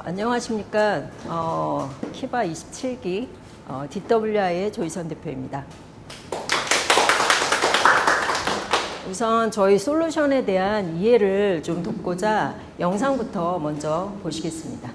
안녕하십니까. 키바 27기 DWI의 조희선 대표입니다. 우선 저희 솔루션에 대한 이해를 좀 돕고자 영상부터 먼저 보시겠습니다.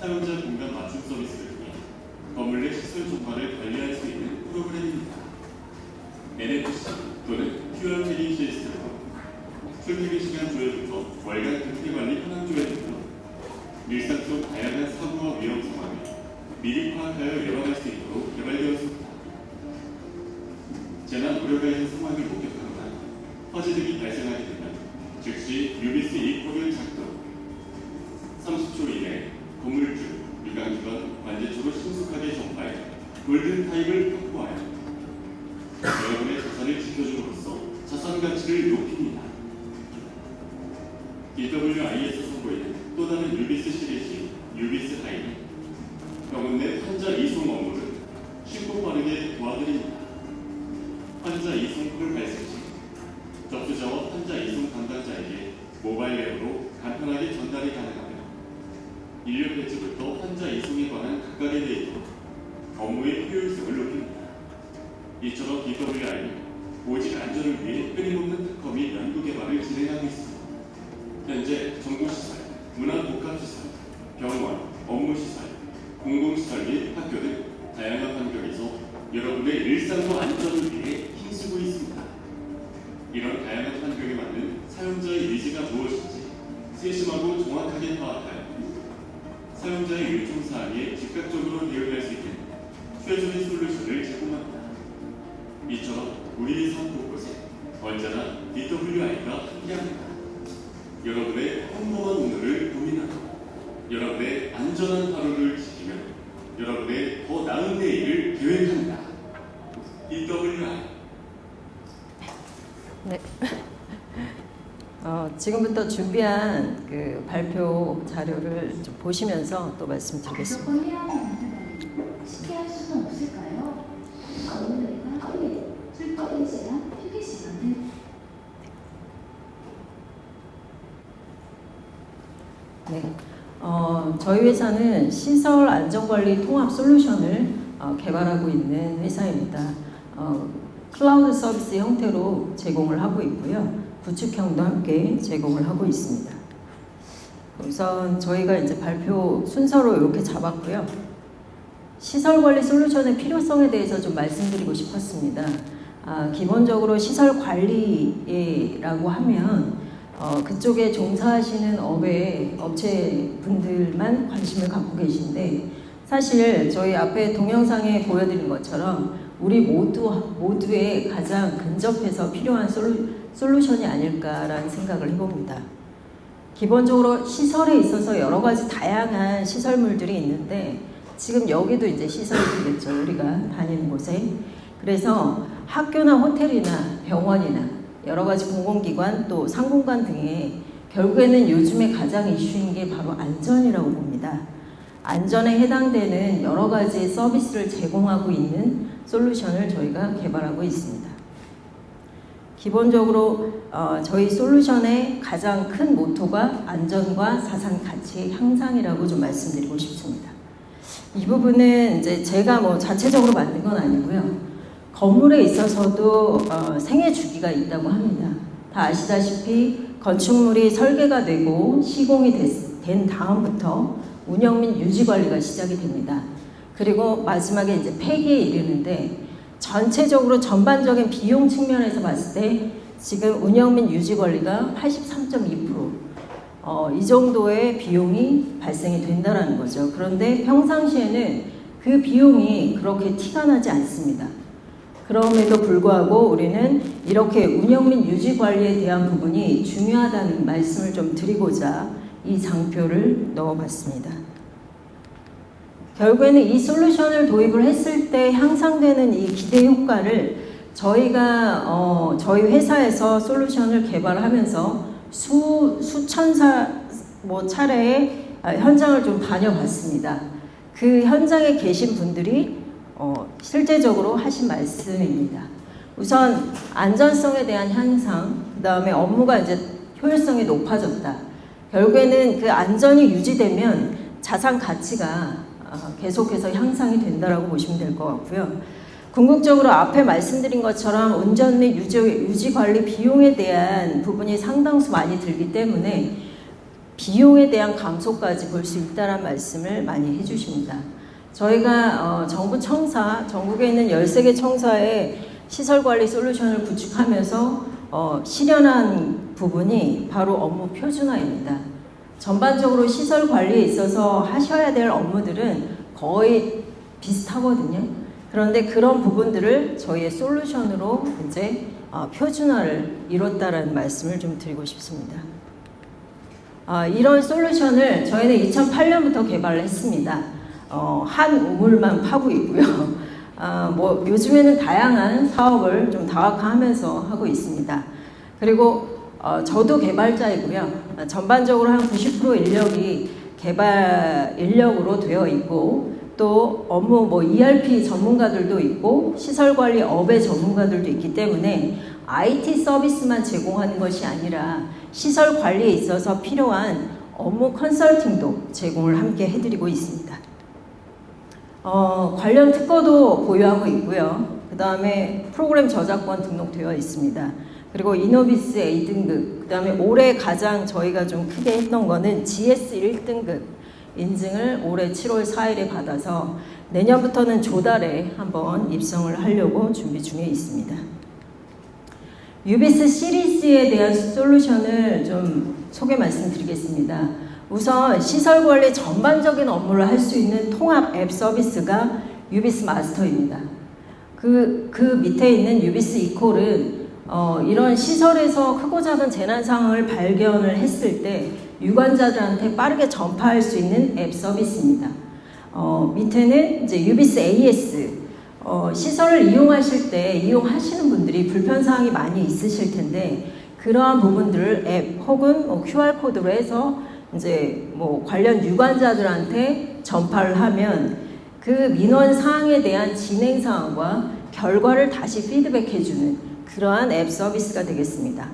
사용자 공간 맞춤 서비스를 통해 건물 내 시설 종말을 관리할 수 있는 프로그램입니다. NFC 또는 QR 태깅 시스템으로 출퇴근 시간 조회부터 월간 근태 관리 현황 조회 등으로 일상 속 다양한 사고와 위험 상황을 미리 파악하여 예방할 수 있도록 개발되었습니다. 재난 우려가 있는 상황을 목격하거나 화재 등이 발생하게 되면 즉시 UBC 이코를 작동, 30초 이내 건물주, 유관기관, 관제초로 신속하게 전파해 골든 타임을 확보하여 여러분의 자산을 지켜줌으로써 자산 가치를 높입니다. DWI에서 선보이는 또 다른 UBC 시리즈 UBC 하이는 병원 내 환자 이송 업무를 쉽고 빠르게 도와드립니다. 환자 이송콜 발생 시 접수자와 환자 이송 담당자에게 모바일 앱으로 간편하게 전달이 가능합니다. 인력 배치부터 환자 이송에 관한 각각의 데이터, 업무의 효율성을 높입니다. 이처럼 DWI는 오직 안전을 위해 끊임없는 특허 및 연구 개발을 진행하고 있습니다. 현재 정부시설, 문화복합시설, 병원, 업무시설, 공공시설 및 학교 등 다양한 환경에서 여러분의 일상과 안전을 위해 힘쓰고 있습니다. 이런 다양한 환경에 맞는 사용자의 니즈가 무엇인지 세심하고 정확하게 파악하여 사용자의 요청사항에 즉각적으로 대응할 수 있는 최적의 솔루션을 제공합니다. 이처럼 우리의 삶 곳곳에 언제나 DWI가 함께합니다. 여러분의 평범한 오늘을 고민하고 여러분의 안전한 하루를 지키며 여러분의 더 나은 내일을 계획합니다. DWI. 네. 지금부터 준비한 그 발표 자료를 좀 보시면서 또 말씀드리겠습니다. 무조건 해야만 한다니 쉽게 할 수는 없을까요? 오늘과 휴일, 출퇴근 시간, 휴게 시간은 네. 저희 회사는 시설 안전관리 통합 솔루션을 개발하고 있는 회사입니다. 클라우드 서비스 형태로 제공을 하고 있고요. 구축형도 함께 제공을 하고 있습니다. 우선 저희가 이제 발표 순서로 이렇게 잡았고요. 시설관리 솔루션의 필요성에 대해서 좀 말씀드리고 싶었습니다. 기본적으로 시설관리라고 하면 그쪽에 종사하시는 업체분들만 관심을 갖고 계신데 사실 저희 앞에 동영상에 보여드린 것처럼 우리 모두의 가장 근접해서 필요한 솔루션이 아닐까라는 생각을 해봅니다. 기본적으로 시설에 있어서 여러 가지 다양한 시설물들이 있는데 지금 여기도 이제 시설이겠죠. 우리가 다니는 곳에. 그래서 학교나 호텔이나 병원이나 여러 가지 공공기관 또 상공관 등에 결국에는 요즘에 가장 이슈인 게 바로 안전이라고 봅니다. 안전에 해당되는 여러 가지 서비스를 제공하고 있는 솔루션을 저희가 개발하고 있습니다. 기본적으로 저희 솔루션의 가장 큰 모토가 안전과 자산 가치의 향상이라고 좀 말씀드리고 싶습니다. 이 부분은 이제 제가 뭐 자체적으로 만든 건 아니고요. 건물에 있어서도 생애 주기가 있다고 합니다. 다 아시다시피 건축물이 설계가 되고 시공이 된 다음부터 운영 및 유지 관리가 시작이 됩니다. 그리고 마지막에 이제 폐기에 이르는데 전체적으로 전반적인 비용 측면에서 봤을 때 지금 운영 및 유지 관리가 83.2%, 이 정도의 비용이 발생이 된다는 거죠. 그런데 평상시에는 그 비용이 그렇게 티가 나지 않습니다. 그럼에도 불구하고 우리는 이렇게 운영 및 유지 관리에 대한 부분이 중요하다는 말씀을 좀 드리고자 이 장표를 넣어봤습니다. 결국에는 이 솔루션을 도입을 했을 때 향상되는 이 기대 효과를 저희가 저희 회사에서 솔루션을 개발하면서 수천 차례의 현장을 좀 다녀봤습니다. 그 현장에 계신 분들이 실제적으로 하신 말씀입니다. 우선 안전성에 대한 향상, 그 다음에 업무가 이제 효율성이 높아졌다. 결국에는 그 안전이 유지되면 자산 가치가 계속해서 향상이 된다라고 보시면 될 것 같고요. 궁극적으로 앞에 말씀드린 것처럼 운전 및 유지 관리 비용에 대한 부분이 상당수 많이 들기 때문에 비용에 대한 감소까지 볼 수 있다는 말씀을 많이 해주십니다. 저희가 정부 청사, 전국에 있는 13개 청사에 시설관리 솔루션을 구축하면서 실현한 부분이 바로 업무 표준화입니다. 전반적으로 시설관리에 있어서 하셔야 될 업무들은 거의 비슷하거든요. 그런데 그런 부분들을 저희의 솔루션으로 이제 표준화를 이뤘다라는 말씀을 좀 드리고 싶습니다. 이런 솔루션을 저희는 2008년부터 개발을 했습니다. 한 우물만 파고 있고요. 뭐 요즘에는 다양한 사업을 좀 다각화하면서 하고 있습니다. 그리고 저도 개발자이고요. 전반적으로 한 90% 인력이 개발 인력으로 되어 있고 또 업무 뭐 ERP 전문가들도 있고 시설관리 업의 전문가들도 있기 때문에 IT 서비스만 제공하는 것이 아니라 시설 관리에 있어서 필요한 업무 컨설팅도 제공을 함께 해드리고 있습니다. 관련 특허도 보유하고 있고요. 그 다음에 프로그램 저작권 등록되어 있습니다. 그리고 이노비스 A등급, 그 다음에 올해 가장 저희가 좀 크게 했던 거는 GS 1등급 인증을 올해 7월 4일에 받아서 내년부터는 조달에 한번 입성을 하려고 준비 중에 있습니다. 유비스 시리즈에 대한 솔루션을 좀 소개 말씀드리겠습니다. 우선 시설관리 전반적인 업무를 할 수 있는 통합 앱 서비스가 유비스 마스터입니다. 그 밑에 있는 유비스 이콜은 이런 시설에서 크고 작은 재난 상황을 발견을 했을 때 유관자들한테 빠르게 전파할 수 있는 앱 서비스입니다. 밑에는 이제 유비스 AS, 시설을 이용하실 때 이용하시는 분들이 불편사항이 많이 있으실 텐데 그러한 부분들을 앱 혹은 QR코드로 해서 이제 뭐 관련 유관자들한테 전파를 하면 그 민원 사항에 대한 진행 사항과 결과를 다시 피드백해주는 그러한 앱 서비스가 되겠습니다.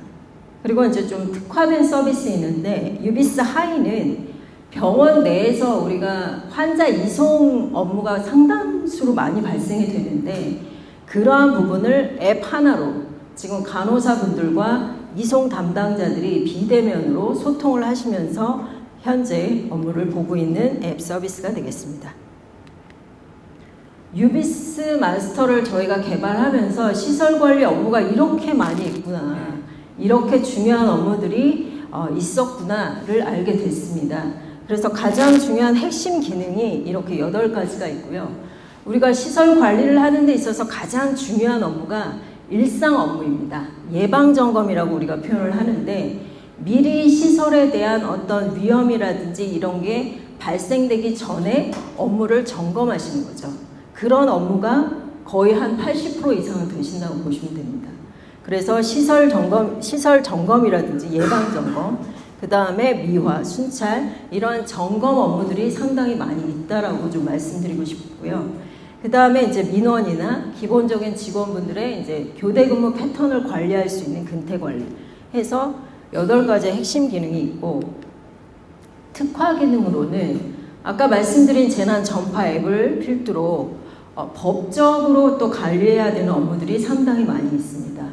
그리고 이제 좀 특화된 서비스 있는데 유비스 하이는 병원 내에서 우리가 환자 이송 업무가 상당수로 많이 발생이 되는데 그러한 부분을 앱 하나로 지금 간호사분들과 이송 담당자들이 비대면으로 소통을 하시면서 현재 업무를 보고 있는 앱 서비스가 되겠습니다. 유비스 마스터를 저희가 개발하면서 시설관리 업무가 이렇게 많이 있구나, 이렇게 중요한 업무들이 있었구나를 알게 됐습니다. 그래서 가장 중요한 핵심 기능이 이렇게 8가지가 있고요. 우리가 시설 관리를 하는 데 있어서 가장 중요한 업무가 일상 업무입니다. 예방점검이라고 우리가 표현을 하는데 미리 시설에 대한 어떤 위험이라든지 이런 게 발생되기 전에 업무를 점검하시는 거죠. 그런 업무가 거의 한 80% 이상은 되신다고 보시면 됩니다. 그래서 시설 점검이라든지 예방 점검, 그 다음에 미화, 순찰 이런 점검 업무들이 상당히 많이 있다라고 좀 말씀드리고 싶고요. 그 다음에 이제 민원이나 기본적인 직원분들의 이제 교대 근무 패턴을 관리할 수 있는 근태 관리 해서 8가지의 핵심 기능이 있고 특화 기능으로는 아까 말씀드린 재난 전파 앱을 필두로 법적으로 또 관리해야 되는 업무들이 상당히 많이 있습니다.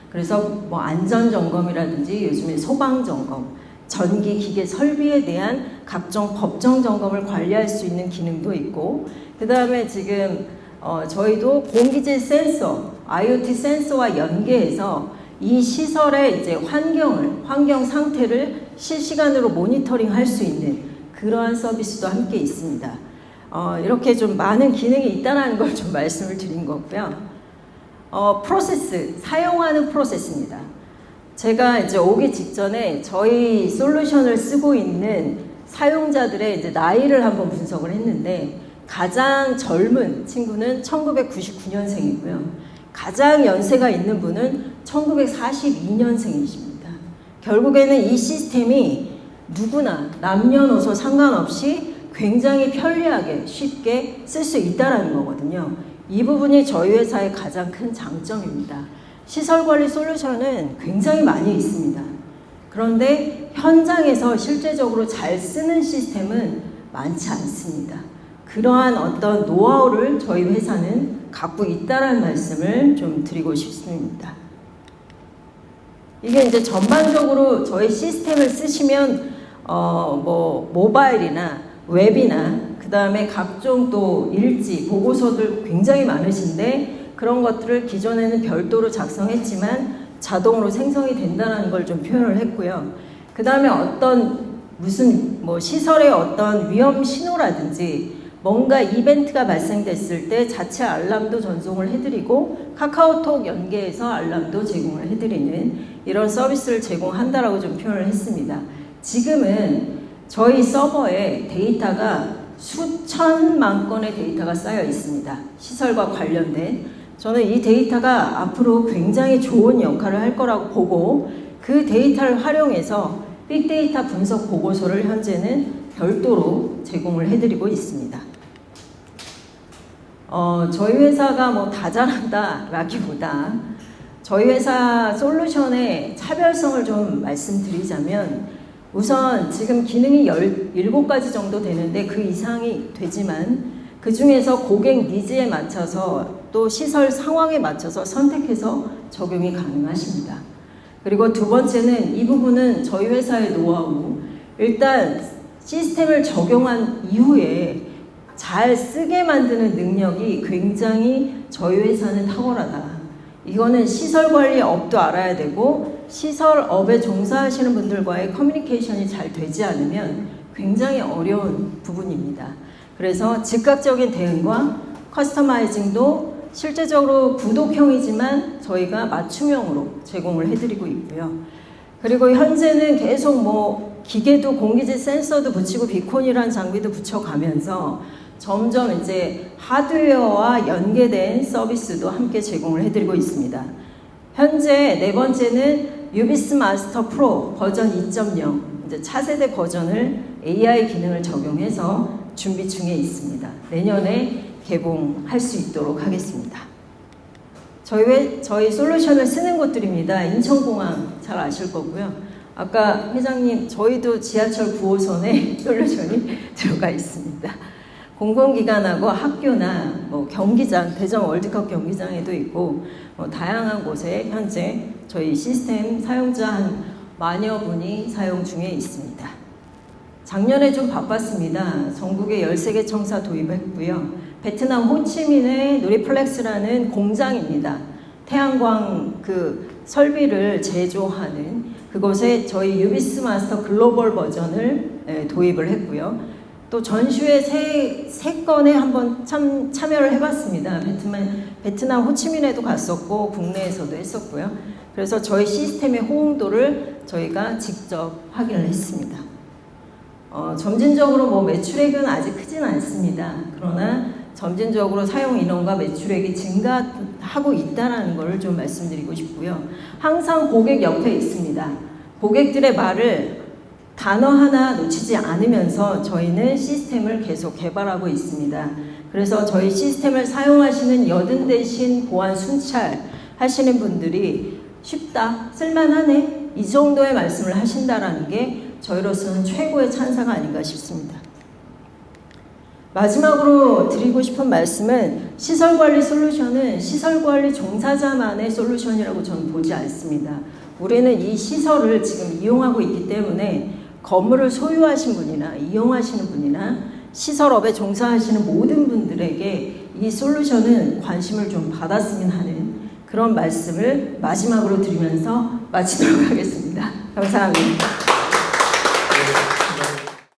그래서 뭐 안전점검이라든지 요즘에 소방점검, 전기 기계 설비에 대한 각종 법정 점검을 관리할 수 있는 기능도 있고 그 다음에 지금 저희도 공기질 센서, IoT 센서와 연계해서 이 시설의 이제 환경 상태를 실시간으로 모니터링 할 수 있는 그러한 서비스도 함께 있습니다. 이렇게 좀 많은 기능이 있다는 걸 좀 말씀을 드린 거고요. 프로세스, 사용하는 프로세스입니다. 제가 이제 오기 직전에 저희 솔루션을 쓰고 있는 사용자들의 이제 나이를 한번 분석을 했는데 가장 젊은 친구는 1999년생이고요. 가장 연세가 있는 분은 1942년생이십니다. 결국에는 이 시스템이 누구나 남녀노소 상관없이 굉장히 편리하게 쉽게 쓸 수 있다는 거거든요. 이 부분이 저희 회사의 가장 큰 장점입니다. 시설관리 솔루션은 굉장히 많이 있습니다. 그런데 현장에서 실제적으로 잘 쓰는 시스템은 많지 않습니다. 그러한 어떤 노하우를 저희 회사는 갖고 있다는 말씀을 좀 드리고 싶습니다. 이게 이제 전반적으로 저희 시스템을 쓰시면 모바일이나 웹이나 그 다음에 각종 또 일지, 보고서들 굉장히 많으신데 그런 것들을 기존에는 별도로 작성했지만 자동으로 생성이 된다는 걸 좀 표현을 했고요. 그 다음에 무슨 시설의 어떤 위험 신호라든지 뭔가 이벤트가 발생됐을 때 자체 알람도 전송을 해드리고 카카오톡 연계해서 알람도 제공을 해드리는 이런 서비스를 제공한다라고 좀 표현을 했습니다. 지금은 저희 서버에 데이터가 수천만 건의 데이터가 쌓여 있습니다. 시설과 관련된. 저는 이 데이터가 앞으로 굉장히 좋은 역할을 할 거라고 보고 그 데이터를 활용해서 빅데이터 분석 보고서를 현재는 별도로 제공을 해드리고 있습니다. 저희 회사가 다 잘한다 라기보다 저희 회사 솔루션의 차별성을 좀 말씀드리자면 우선 지금 기능이 17가지 정도 되는데 그 이상이 되지만 그 중에서 고객 니즈에 맞춰서 또 시설 상황에 맞춰서 선택해서 적용이 가능하십니다. 그리고 두 번째는 이 부분은 저희 회사의 노하우, 일단 시스템을 적용한 이후에 잘 쓰게 만드는 능력이 굉장히 저희 회사는 탁월하다. 이거는 시설관리업도 알아야 되고 시설업에 종사하시는 분들과의 커뮤니케이션이 잘 되지 않으면 굉장히 어려운 부분입니다. 그래서 즉각적인 대응과 커스터마이징도 실제적으로 구독형이지만 저희가 맞춤형으로 제공을 해드리고 있고요. 그리고 현재는 계속 기계도 공기질 센서도 붙이고 비콘이라는 장비도 붙여가면서 점점 이제 하드웨어와 연계된 서비스도 함께 제공을 해드리고 있습니다. 현재 네 번째는 유비스 마스터 프로 버전 2.0 이제 차세대 버전을 AI 기능을 적용해서 준비 중에 있습니다. 내년에 개봉할 수 있도록 하겠습니다. 저희 솔루션을 쓰는 곳들입니다. 인천공항 잘 아실 거고요. 아까 회장님 저희도 지하철 9호선에 솔루션이 들어가 있습니다. 공공기관하고 학교나 경기장, 대전 월드컵 경기장에도 있고 다양한 곳에 현재 저희 시스템 사용자 한 만여 분이 사용 중에 있습니다. 작년에 좀 바빴습니다. 전국에 13개 청사 도입했고요. 베트남 호치민의 누리플렉스라는 공장입니다. 태양광 설비를 제조하는 그곳에 저희 유비스 마스터 글로벌 버전을 도입을 했고요. 또 전시회 세 건에 한번 참여를 해봤습니다. 베트남 호치민에도 갔었고 국내에서도 했었고요. 그래서 저희 시스템의 호응도를 저희가 직접 확인을 했습니다. 점진적으로 매출액은 아직 크진 않습니다. 그러나 점진적으로 사용 인원과 매출액이 증가하고 있다는 것을 좀 말씀드리고 싶고요. 항상 고객 옆에 있습니다. 고객들의 말을 단어 하나 놓치지 않으면서 저희는 시스템을 계속 개발하고 있습니다. 그래서 저희 시스템을 사용하시는 여든대신 보안 순찰 하시는 분들이 쉽다, 쓸만하네 이 정도의 말씀을 하신다라는 게 저희로서는 최고의 찬사가 아닌가 싶습니다. 마지막으로 드리고 싶은 말씀은 시설관리 솔루션은 시설관리 종사자만의 솔루션이라고 저는 보지 않습니다. 우리는 이 시설을 지금 이용하고 있기 때문에 건물을 소유하신 분이나 이용하시는 분이나 시설업에 종사하시는 모든 분들에게 이 솔루션은 관심을 좀 받았으면 하는 그런 말씀을 마지막으로 드리면서 마치도록 하겠습니다. 감사합니다.